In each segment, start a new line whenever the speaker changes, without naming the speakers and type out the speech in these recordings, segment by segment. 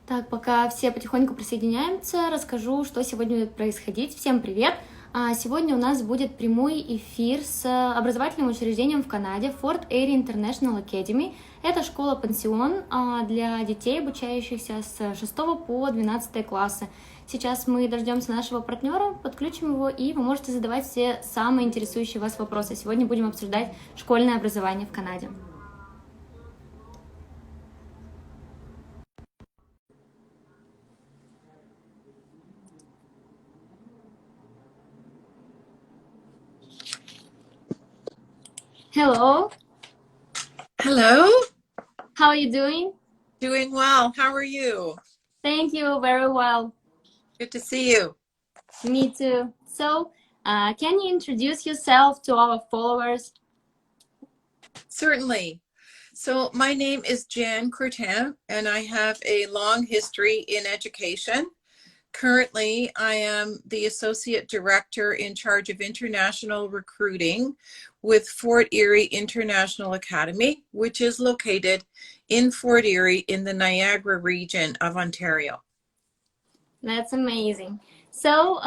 Так, пока все потихоньку присоединяются, расскажу, что сегодня будет происходить. Всем привет! Сегодня у нас будет прямой эфир с образовательным учреждением в Канаде Fort Erie International Academy. Это школа-пансион для детей, обучающихся с 6 по 12 классы. Сейчас мы дождемся нашего партнера, подключим его, и вы можете задавать все самые интересующие вас вопросы. Сегодня будем обсуждать школьное образование в Канаде. Hello,
Hello,
how are you doing?
doing well. How are you?
Thank you, very well.
Good to see you.
Me too. So, can you introduce yourself to our followers?
Certainly. So, my name is Jan Curtin, and I have a long history in education. Currently, I am the Associate Director in charge of international recruiting with Fort Erie International Academy, which is located in Fort Erie in the Niagara region of Ontario.
That's amazing. So,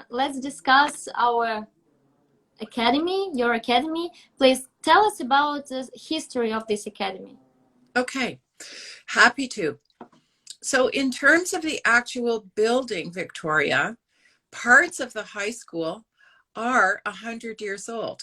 let's discuss our academy, your academy. Please tell us about the history of this academy.
Okay, happy to. So in terms of the actual building, Victoria, parts of the high school are 100 years old.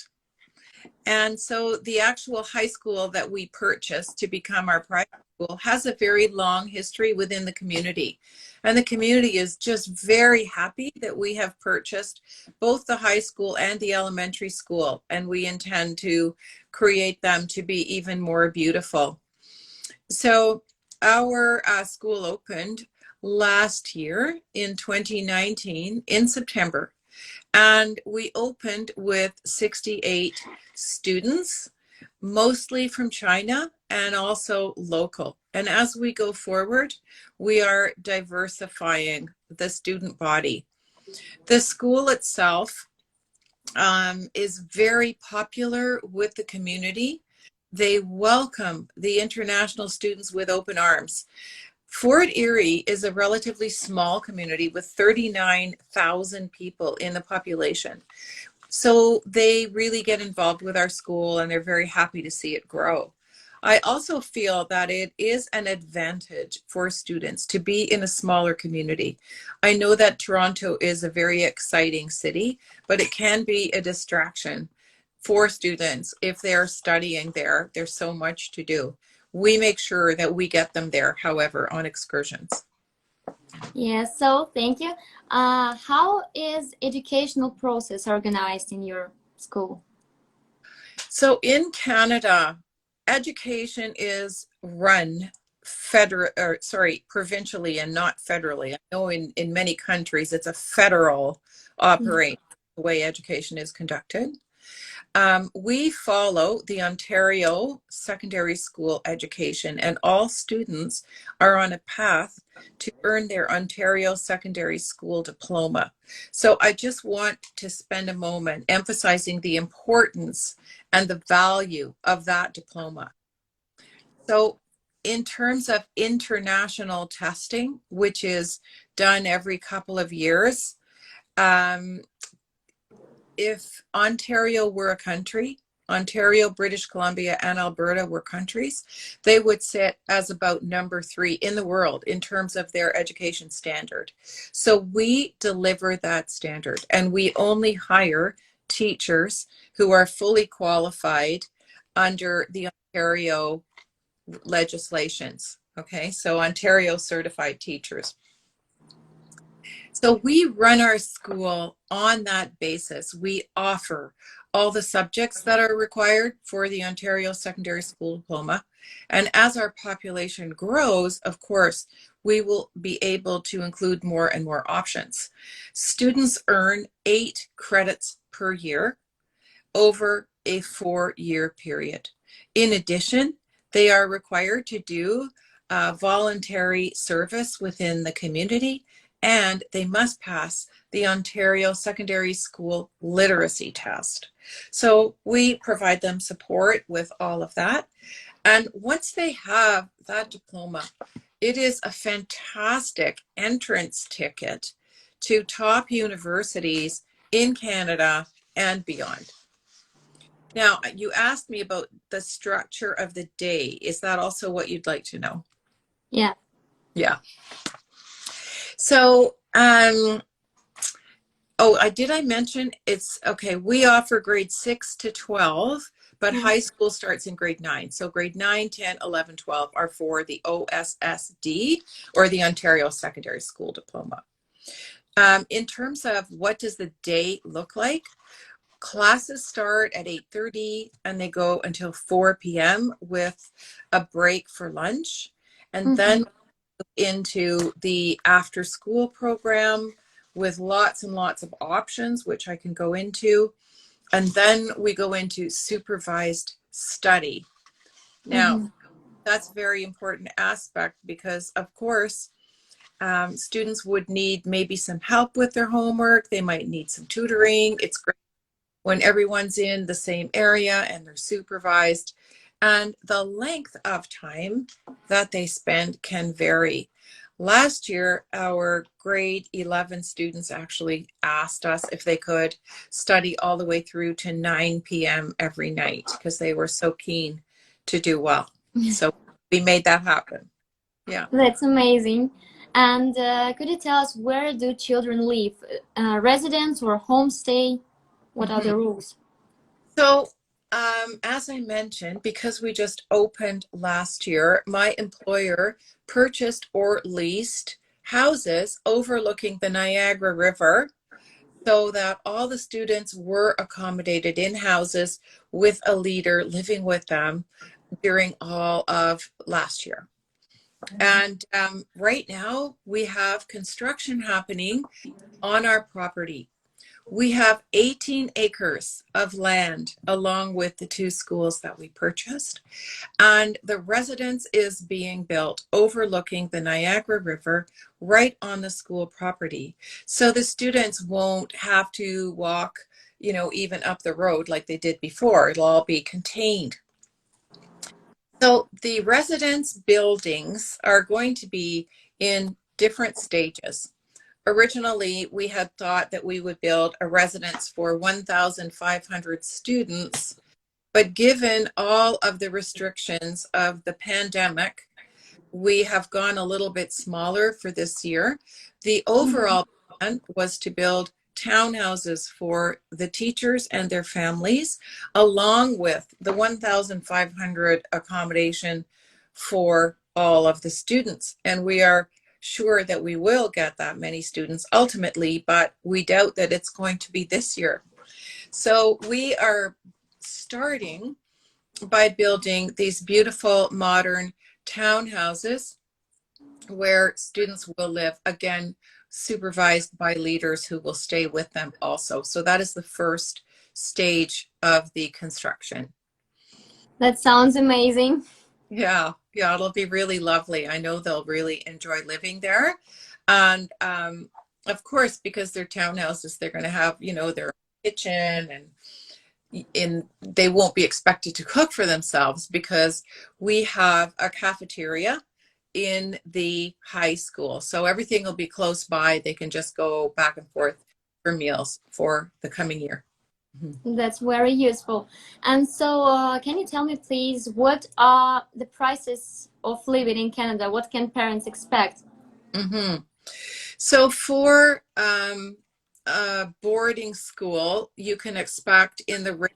And so the actual high school that we purchased to become our private school has a very long history within the community. And the community is just very happy that we have purchased both the high school and the elementary school. And we intend to create them to be even more beautiful. So our school opened last year in 2019 in September, and we opened with 68 students, mostly from China and also local. And as we go forward, we are diversifying the student body. The school itself is very popular with the community. They welcome the international students with open arms. Fort Erie is a relatively small community with 39,000 people in the population. So they really get involved with our school and they're very happy to see it grow. I also feel that it is an advantage for students to be in a smaller community. I know that Toronto is a very exciting city, but it can be a distraction for students if they're studying there. There's so much to do. We make sure that we get them there, however, on excursions.
Yes, so thank you. How is educational process organized in your school?
So in Canada, education is run provincially and not federally. I know in many countries it's a federal operation, the way education is conducted. We follow the Ontario secondary school education, and all students are on a path to earn their Ontario secondary school diploma. So I just want to spend a moment emphasizing the importance and the value of that diploma. So in terms of international testing, which is done every couple of years, if Ontario were a country, Ontario, British Columbia, and Alberta were countries, they would sit as about number 3 in the world in terms of their education standard. So we deliver that standard, and we only hire teachers who are fully qualified under the Ontario legislations. Okay, so Ontario certified teachers. So we run our school on that basis. We offer all the subjects that are required for the Ontario Secondary School Diploma. And as our population grows, of course, we will be able to include more and more options. Students earn 8 credits per year over a 4-year period. In addition, they are required to do voluntary service within the community, and they must pass the Ontario Secondary School Literacy Test. So we provide them support with all of that. And once they have that diploma, It is a fantastic entrance ticket to top universities in Canada and beyond. Now, you asked me about the structure of the day. Is that also what you'd like to know?
Yeah.
Yeah. So, did I mention it's okay? We offer grade 6 to 12, but
Mm.
high school starts in grade 9. So grade 9, 10, 11, 12 are for the OSSD, or the Ontario Secondary School Diploma. In terms of what does the day look like, classes start at 8:30 and they go until 4 p.m. with a break for lunch, and then into the after school program with lots and lots of options, which I can go into. And then we go into supervised study. Now,
Mm-hmm.
that's a very important aspect because, of course, students would need maybe some help with their homework. They might need some tutoring. It's great when everyone's in the same area and they're supervised. And the length of time that they spend can vary. Last year, our grade 11 students actually asked us if they could study all the way through to 9 p.m. every night because they were so keen to do well. So we made that happen. Yeah.
That's amazing. And could you tell us, where do children live? Residence or homestay? What are
Mhm.
the rules?
So, as I mentioned, because we just opened last year, my employer purchased or leased houses overlooking the Niagara River so that all the students were accommodated in houses with a leader living with them during all of last year. And right now, we have construction happening on our property. We have 18 acres of land along with the 2 schools that we purchased. And the residence is being built overlooking the Niagara River right on the school property. So the students won't have to walk, even up the road like they did before. It'll all be contained. So the residence buildings are going to be in different stages. Originally, we had thought that we would build a residence for 1,500 students, but given all of the restrictions of the pandemic, we have gone a little bit smaller for this year. The overall plan was to build townhouses for the teachers and their families, along with the 1,500 accommodation for all of the students. And we are sure that we will get that many students ultimately, but we doubt that it's going to be this year. So we are starting by building these beautiful modern townhouses where students will live, again, supervised by leaders who will stay with them also. So that is the first stage of the construction.
That sounds amazing.
Yeah, it'll be really lovely. I know they'll really enjoy living there. And of course, because they're townhouses, they're going to have, their kitchen, and they won't be expected to cook for themselves because we have a cafeteria in the high school. So everything will be close by. They can just go back and forth for meals for the coming year.
That's very useful. And so, can you tell me, please, what are the prices of living in Canada? What can parents expect?
Mm-hmm. So for a boarding school, you can expect in the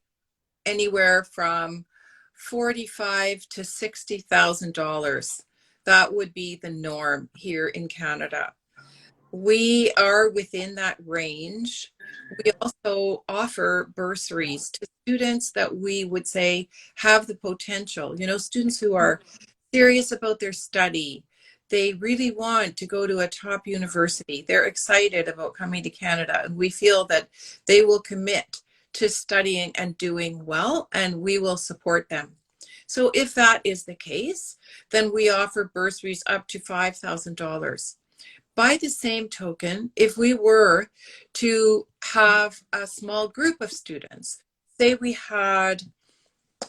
anywhere from 45 to $60,000. That would be the norm here in Canada. We are within that range. We also offer bursaries to students that we would say have the potential, students who are serious about their study. They really want to go to a top university. They're excited about coming to Canada, and we feel that they will commit to studying and doing well, and we will support them. So if that is the case, then we offer bursaries up to $5,000. By the same token, if we were to have a small group of students, say we had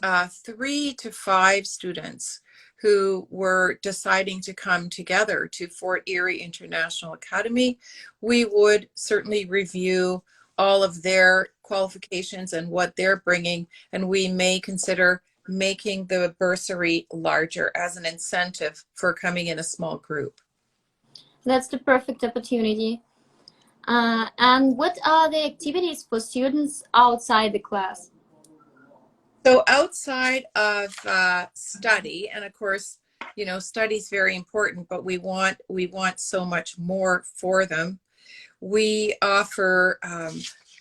3 to 5 students who were deciding to come together to Fort Erie International Academy, we would certainly review all of their qualifications and what they're bringing, and we may consider making the bursary larger as an incentive for coming in a small group.
That's the perfect opportunity. And what are the activities for students outside the class?
So outside of study, and of course, you know, study is very important, but we want so much more for them. We offer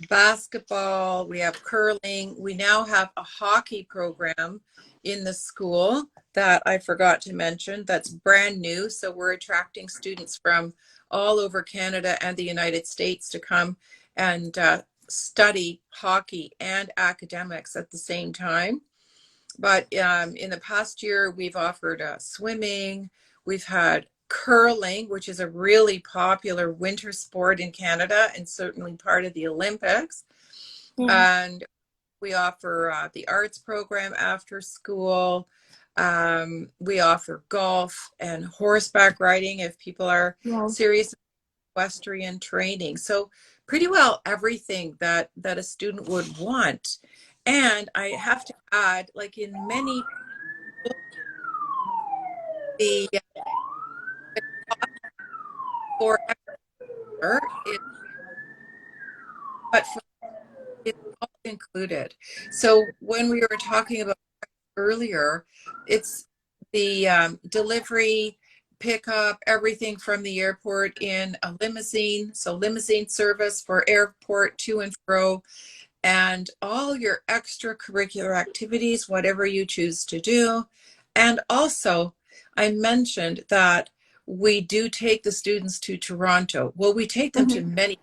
basketball, we have curling, we now have a hockey program in the school that I forgot to mention that's brand new. So we're attracting students from all over Canada and the United States to come and study hockey and academics at the same time. But in the past year, we've offered swimming, we've had curling, which is a really popular winter sport in Canada and certainly part of the Olympics.
Yeah.
And we offer the arts program after school. We offer golf and horseback riding if people are
Wow.
serious equestrian training. So pretty well everything that a student would want. And I have to add, like in many, the cost for extra is, but for it's all included. So when we were talking about earlier, it's the delivery, pickup, everything from the airport in a limousine. So limousine service for airport to and fro, and all your extracurricular activities, whatever you choose to do. And also, I mentioned that we do take the students to Toronto. Well, we take them to
Mm-hmm.
many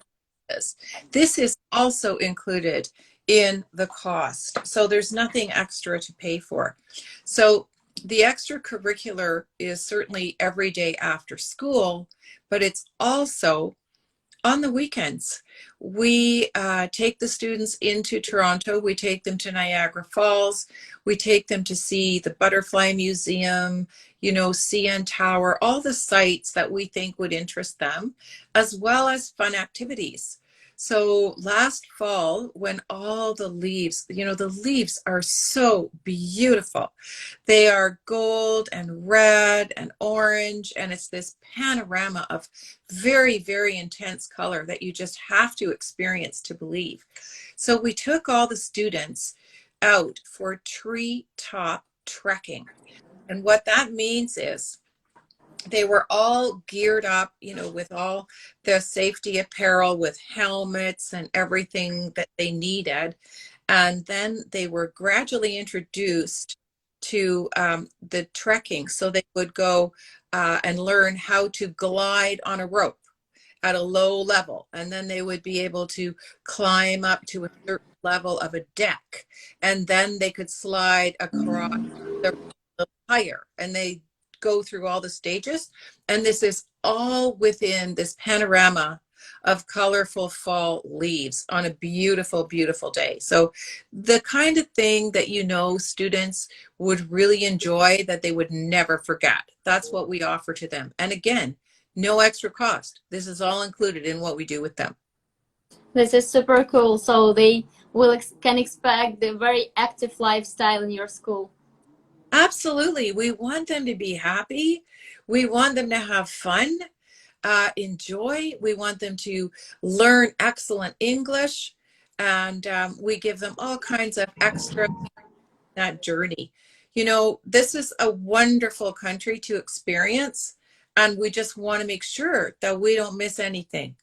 places. This is also included in the cost. So there's nothing extra to pay for. So the extracurricular is certainly every day after school, but it's also on the weekends. We take the students into Toronto. We take them to Niagara Falls. We take them to see the Butterfly Museum, you know, CN Tower, all the sites that we think would interest them, as well as fun activities. So last fall, when all the leaves, you know, the leaves are so beautiful. They are gold and red and orange, and it's this panorama of very, very intense color that you just have to experience to believe. So we took all the students out for treetop trekking. And what that means is they were all geared up, you know, with all the safety apparel, with helmets and everything that they needed. And then they were gradually introduced to the trekking. So they would go and learn how to glide on a rope at a low level. And then they would be able to climb up to a certain level of a deck. And then they could slide across the higher. And they go through all the stages. And this is all within this panorama of colorful fall leaves on a beautiful, beautiful day. So the kind of thing that, you know, students would really enjoy, that they would never forget. That's what we offer to them. And again, no extra cost. This is all included in what we do with them.
This is super cool. So they can expect the very active lifestyle in your school.
Absolutely. We want them to be happy. We want them to have fun, enjoy. We want them to learn excellent English. And we give them all kinds of extra that journey. You know, this is a wonderful country to experience. And we just want to make sure that we don't miss anything.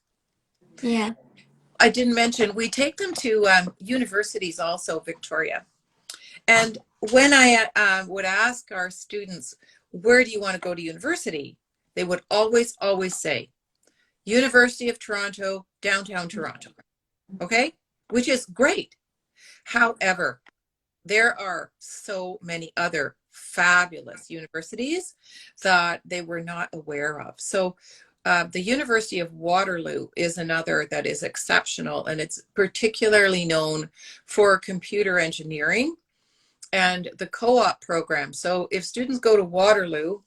Yeah.
I didn't mention, we take them to universities also, Victoria. And when I would ask our students, where do you want to go to university? They would always, always say, University of Toronto, downtown Toronto. Okay? Which is great. However, there are so many other fabulous universities that they were not aware of. So the University of Waterloo is another that is exceptional, and it's particularly known for computer engineering. and the co-op program. So if students go to Waterloo,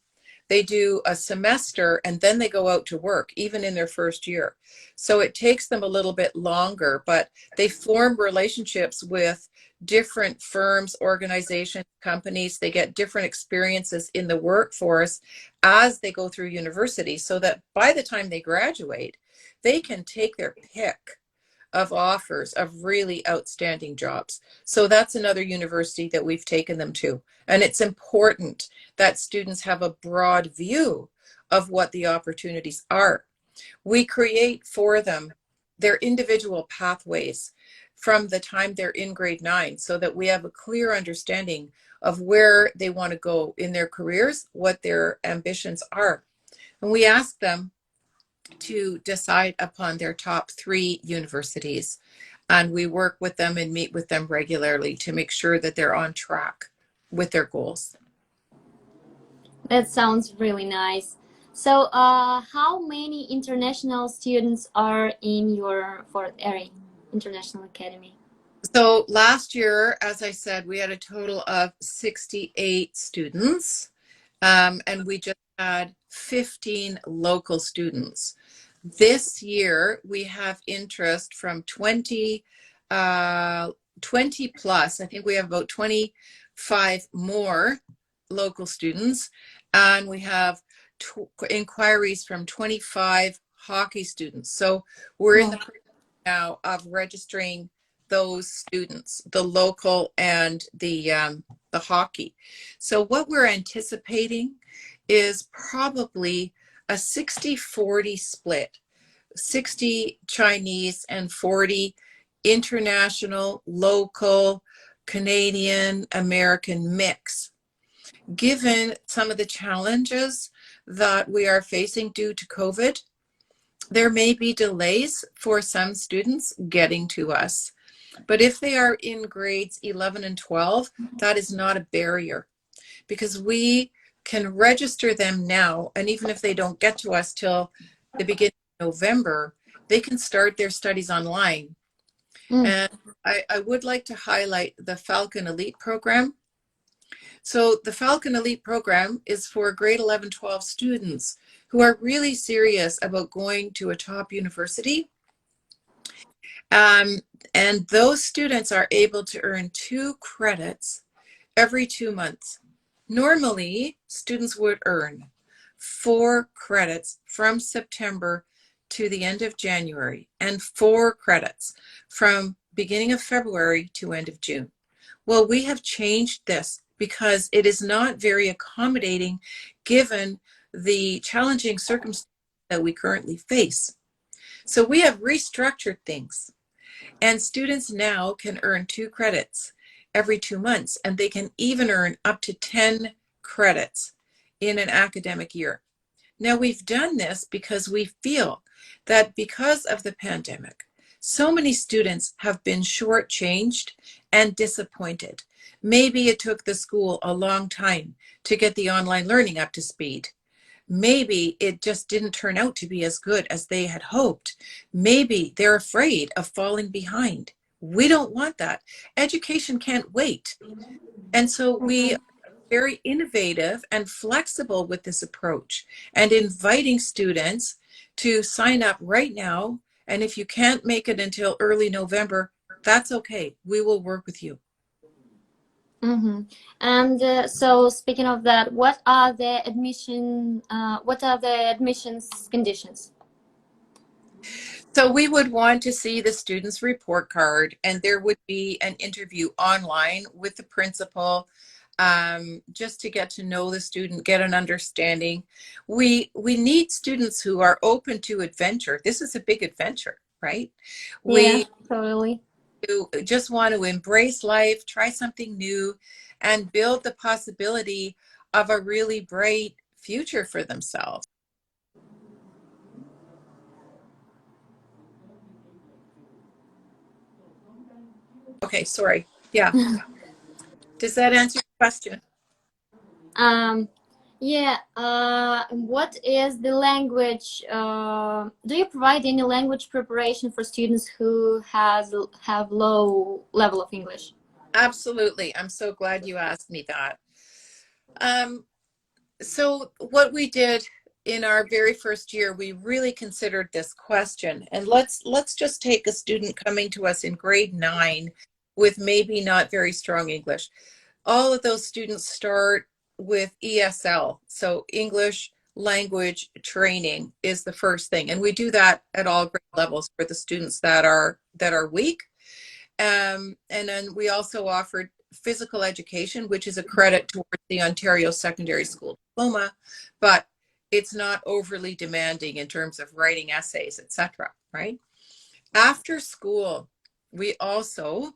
they do a semester and then they go out to work, even in their first year. So it takes them a little bit longer, but they form relationships with different firms, organizations, companies. They get different experiences in the workforce as they go through university, so that by the time they graduate, they can take their pick of offers of really outstanding jobs. So that's another university that we've taken them to. And it's important that students have a broad view of what the opportunities are. We create for them their individual pathways from the time they're in grade 9, so that we have a clear understanding of where they want to go in their careers, what their ambitions are. And we ask them to decide upon their top 3 universities. And we work with them and meet with them regularly to make sure that they're on track with their goals.
That sounds really nice. So, how many international students are in your Fort Erie International Academy?
So last year, as I said, we had a total of 68 students, and we just had 15 local students. This year, we have interest from 20 plus. I think we have about 25 more local students, and we have inquiries from 25 hockey students. So we're in the process now of registering those students, the local and the hockey. So what we're anticipating is probably a 60-40 split, 60 Chinese and 40 international, local, Canadian, American mix. Given some of the challenges that we are facing due to COVID, there may be delays for some students getting to us. But if they are in grades 11 and 12, that is not a barrier, because we can register them now. And even if they don't get to us till the beginning of November, they can start their studies online. And I would like to highlight the Falcon Elite program. So the Falcon Elite program is for grade 11, 12 students who are really serious about going to a top university. And those students are able to earn 2 credits every 2 months. Normally, students would earn 4 credits from September to the end of January, and 4 credits from beginning of February to end of June. Well, we have changed this because it is not very accommodating given the challenging circumstances that we currently face. So we have restructured things, and students now can earn 2 credits every 2 months, and they can even earn up to 10 credits in an academic year. Now, we've done this because we feel that because of the pandemic, so many students have been shortchanged and disappointed. Maybe it took the school a long time to get the online learning up to speed. Maybe it just didn't turn out to be as good as they had hoped. Maybe they're afraid of falling behind. We don't want that. Education can't wait. And so we are very innovative and flexible with this approach, and inviting students to sign up right now. And if you can't make it until early November, that's okay. We will work with you.
And so, speaking of that, what are the admissions conditions?
So we would want to see the student's report card, and there would be an interview online with the principal, just to get to know the student, get an understanding. We need students who are open to adventure. This is a big adventure, right?
Yeah,
We
totally.
just want to embrace life, try something new, and build the possibility of a really bright future for themselves. Okay, sorry. Yeah. Does that answer your question?
Um, yeah. What is the language? Do you provide any language preparation for students who have low level of English?
Absolutely. I'm so glad you asked me that. Um, so what we did in our very first year, we really considered this question. And let's just take a student coming to us in grade 9 with maybe not very strong English. All of those students start with ESL. So English language training is the first thing. And we do that at all grade levels for the students that are weak. And then we also offered physical education, which is a credit towards the Ontario Secondary School Diploma, but it's not overly demanding in terms of writing essays, etc. Right? After school, we also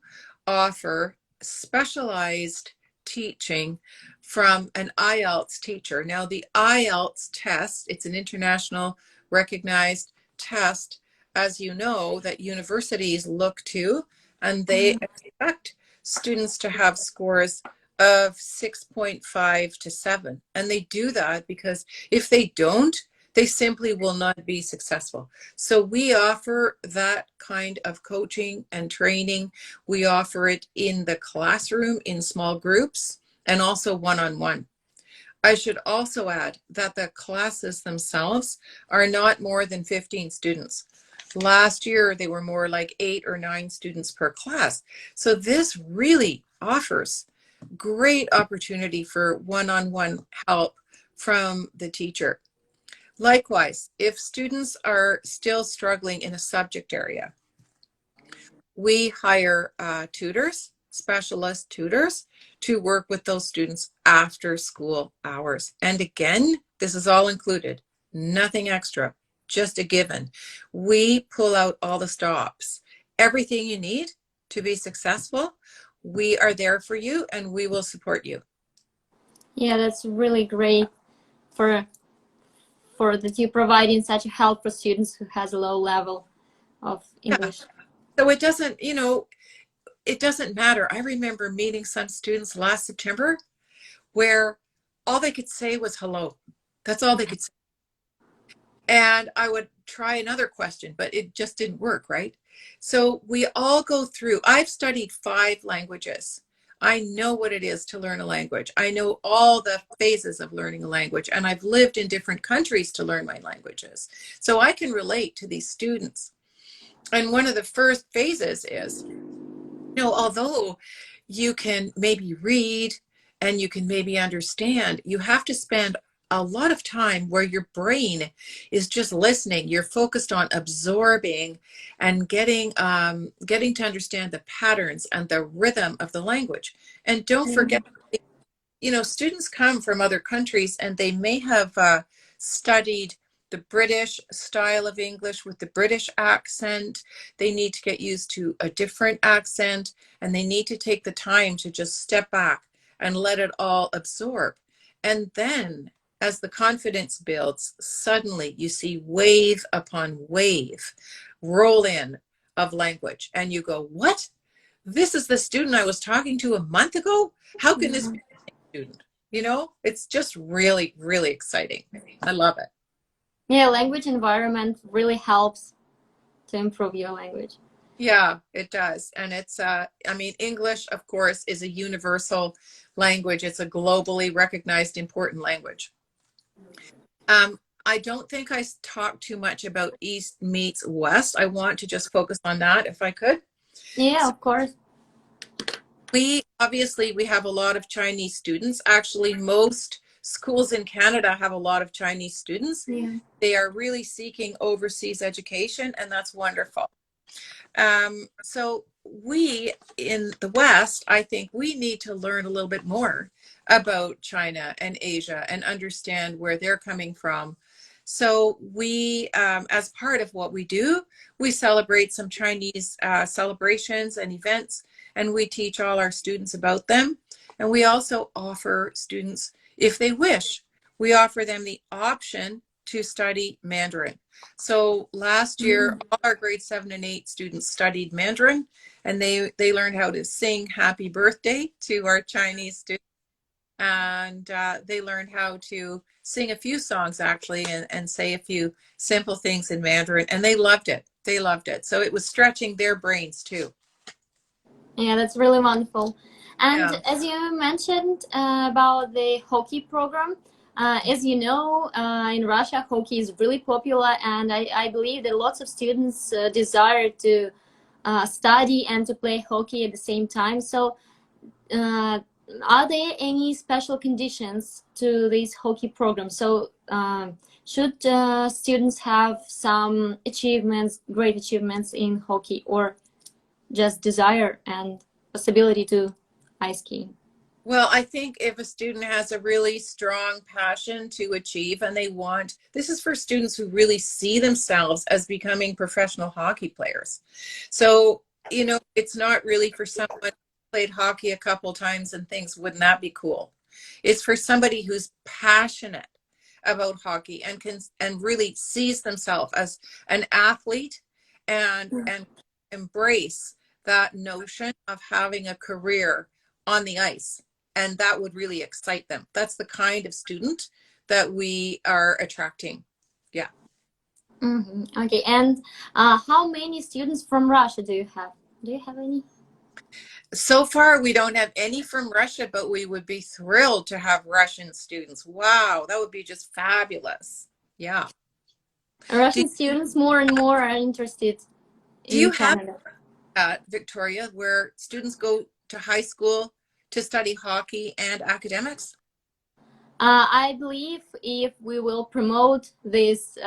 offer specialized teaching from an IELTS teacher. Now, the IELTS test, it's an international recognized test, as you know, that universities look to, and they expect students to have scores of 6.5 to 7. And they do that because if they don't, they simply will not be successful. So we offer that kind of coaching and training. We offer it in the classroom, in small groups, and also one-on-one. I should also add that the classes themselves are not more than 15 students. Last year, they were more like 8 or 9 students per class. So this really offers great opportunity for one-on-one help from the teacher. Likewise, if students are still struggling in a subject area, we hire tutors, specialist tutors, to work with those students after school hours. And again, this is all included, nothing extra, just a given. We pull out all the stops. Everything you need to be successful, we are there for you and we will support you.
Yeah, that's really great for that you providing such help for students who has a low level of
Yeah.
English.
So it doesn't, it doesn't matter. I remember meeting some students last September where all they could say was hello. That's all they could say. And I would try another question, but it just didn't work, right? So we all go through. I've studied 5 languages. I know what it is to learn a language. I know all the phases of learning a language, and I've lived in different countries to learn my languages. So I can relate to these students. And one of the first phases is, although you can maybe read and you can maybe understand, you have to spend a lot of time where your brain is just listening. You're focused on absorbing and getting to understand the patterns and the rhythm of the language. And don't forget, students come from other countries and they may have studied the British style of English with the British accent. They need to get used to a different accent, and they need to take the time to just step back and let it all absorb. And then as the confidence builds, suddenly you see wave upon wave roll in of language. And you go, what? This is the student I was talking to a month ago? How can this be a student? It's just really, really exciting. I love it.
Yeah, language environment really helps to improve your language.
Yeah, it does. And English, of course, is a universal language. It's a globally recognized important language. I don't think I talked too much about East meets West. I want to just focus on that if I could.
Yeah,
So
of course.
we have a lot of Chinese students. Actually, most schools in Canada have a lot of Chinese students.
Yeah.
They are really seeking overseas education, and that's wonderful. So we in the West, I think we need to learn a little bit more about China and Asia and understand where they're coming from. So we, as part of what we do, we celebrate some Chinese celebrations and events, and we teach all our students about them. And we also offer students, if they wish, we offer them the option to study Mandarin. So last year, all our grade 7 and 8 students studied Mandarin, and they learned how to sing happy birthday to our Chinese students. And they learned how to sing a few songs actually and say a few simple things in Mandarin, and they loved it. They loved it. So it was stretching their brains too.
Yeah, that's really wonderful. And
Yeah.
as you mentioned about the hockey program, as you know, in Russia, hockey is really popular, and I believe that lots of students desire to study and to play hockey at the same time. So, uh, are there any special conditions to this hockey program? So, should students have some achievements, great achievements in hockey, or just desire and possibility to ice skiing?
Well, I think if a student has a really strong passion to achieve and they want, this is for students who really see themselves as becoming professional hockey players. So, it's not really for someone who played hockey a couple times and thinks, wouldn't that be cool? It's for somebody who's passionate about hockey and really sees themselves as an athlete and embrace that notion of having a career on the ice, and that would really excite them. That's the kind of student that we are attracting. Yeah.
Okay, and how many students from Russia do you have? Do you have any?
So far, we don't have any from Russia, but we would be thrilled to have Russian students. Wow, that would be just fabulous. Yeah. Do,
Russian students more and more are interested
do you
in
have
Canada.
that, Victoria, where students go to high school to study hockey and academics?
I believe if we will promote this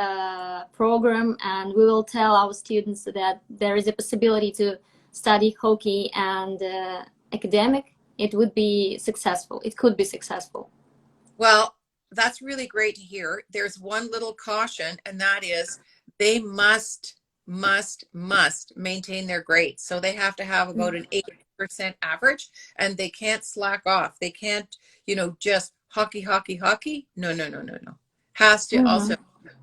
program and we will tell our students that there is a possibility to study hockey and academic, it would be successful. It could be successful.
Well, that's really great to hear. There's one little caution, and that is they must maintain their grades. So they have to have about an 80% average, and they can't slack off. They can't, just hockey, hockey, hockey. No, no, no, no, no. Has to also
Mhm.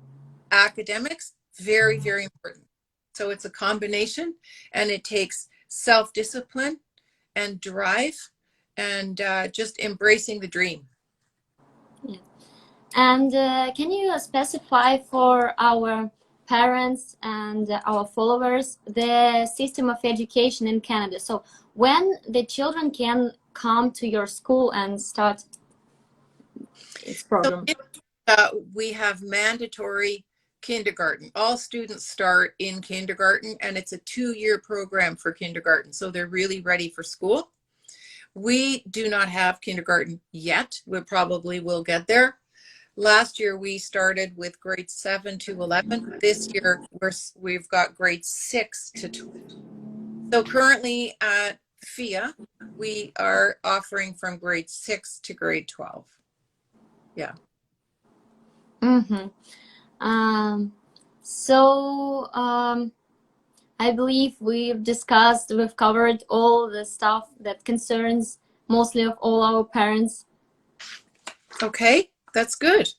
academics, very, very important. So it's a combination, and it takes self-discipline and drive and just embracing the dream.
Yeah. And can you specify for our parents and our followers the system of education in Canada? So when the children can come to your school and start its
So
program?
we have mandatory kindergarten. All students start in kindergarten, and it's a 2-year program for kindergarten. So they're really ready for school. We do not have kindergarten yet. We probably will get there. Last year we started with grade 7 to 11. This year we've got grade 6 to 12. So currently at FIA, we are offering from grade 6 to grade 12. Yeah.
Mm-hmm. Um, so I believe we've covered all the stuff that concerns mostly of all our parents.
Okay, that's good.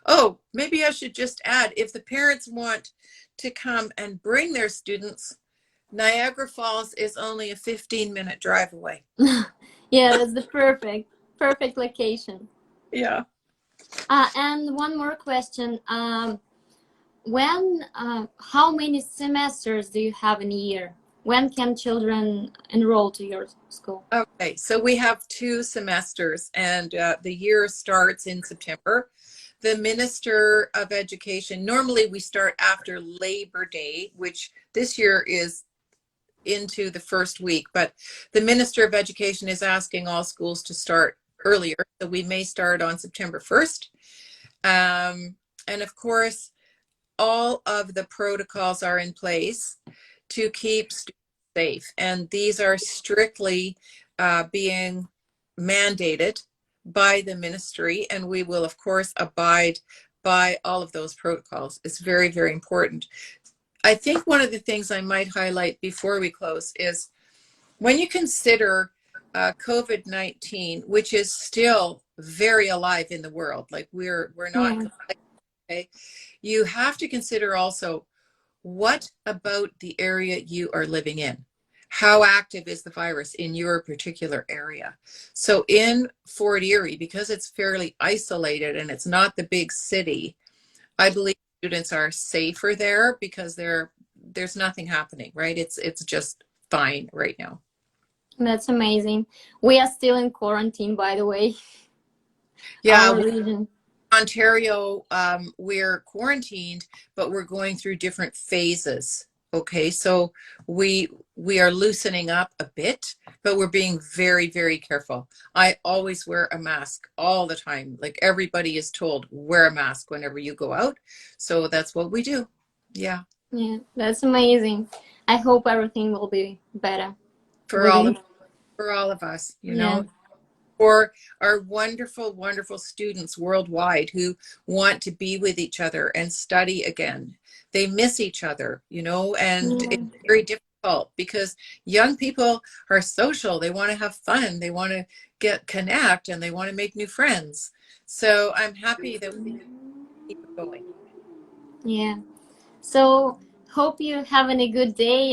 Oh, maybe I should just add, if the parents want to come and bring their students, Niagara Falls is only a 15-minute drive away.
Yeah, that's the perfect location.
Yeah.
And one more question. How many semesters do you have in a year? When can children enroll to your school?
Okay, so we have 2 semesters, and the year starts in September. The Minister of Education, normally we start after Labor Day, which this year is into the first week, but the Minister of Education is asking all schools to start earlier. So we may start on September 1st. And of course, all of the protocols are in place to keep students safe. And these are strictly being mandated by the ministry. And we will, of course, abide by all of those protocols. It's very, very important. I think one of the things I might highlight before we close is when you consider COVID-19, which is still very alive in the world, like we're not
Yeah.
completely okay, you have to consider also what about the area you are living in? How active is the virus in your particular area? So in Fort Erie, because it's fairly isolated and it's not the big city, I believe students are safer there because there's nothing happening, right? It's just fine right now.
That's amazing. We are still in quarantine, by the way,
Yeah,
our region.
Ontario, we're quarantined, but we're going through different phases. Okay, so we are loosening up a bit, but we're being very, very careful. I always wear a mask all the time. Like everybody is told, wear a mask whenever you go out. So that's what we do. Yeah.
Yeah, that's amazing. I hope everything will be better
For all
within.
of for all of us,
Yeah.
for our wonderful, wonderful students worldwide who want to be with each other and study again. They miss each other, and
Yeah.
it's very difficult because young people are social. They want to have fun. They want to connect and they want to make new friends. So I'm happy that we keep it going.
Yeah. So hope you're having a good day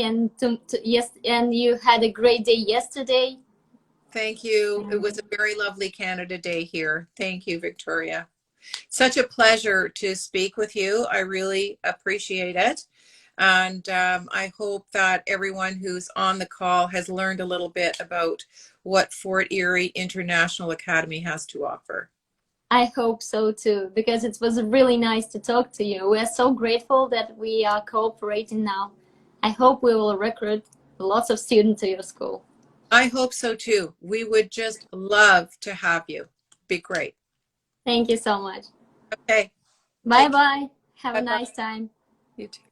yes, and you had a great day yesterday.
Thank you. It
And
was a very lovely Canada Day here. Thank you, Victoria. Such a pleasure to speak with you. I really appreciate it. And I hope that everyone who's on the call has learned a little bit about what Fort Erie International Academy has to offer.
I hope so too, because it was really nice to talk to you. We are so grateful that we are cooperating now. I hope we will recruit lots of students to your school.
I hope so too. We would just love to have you. Be great.
Thank you so much.
Okay.
Bye
Take care.
bye. Have a
Bye bye.
nice time.
You too.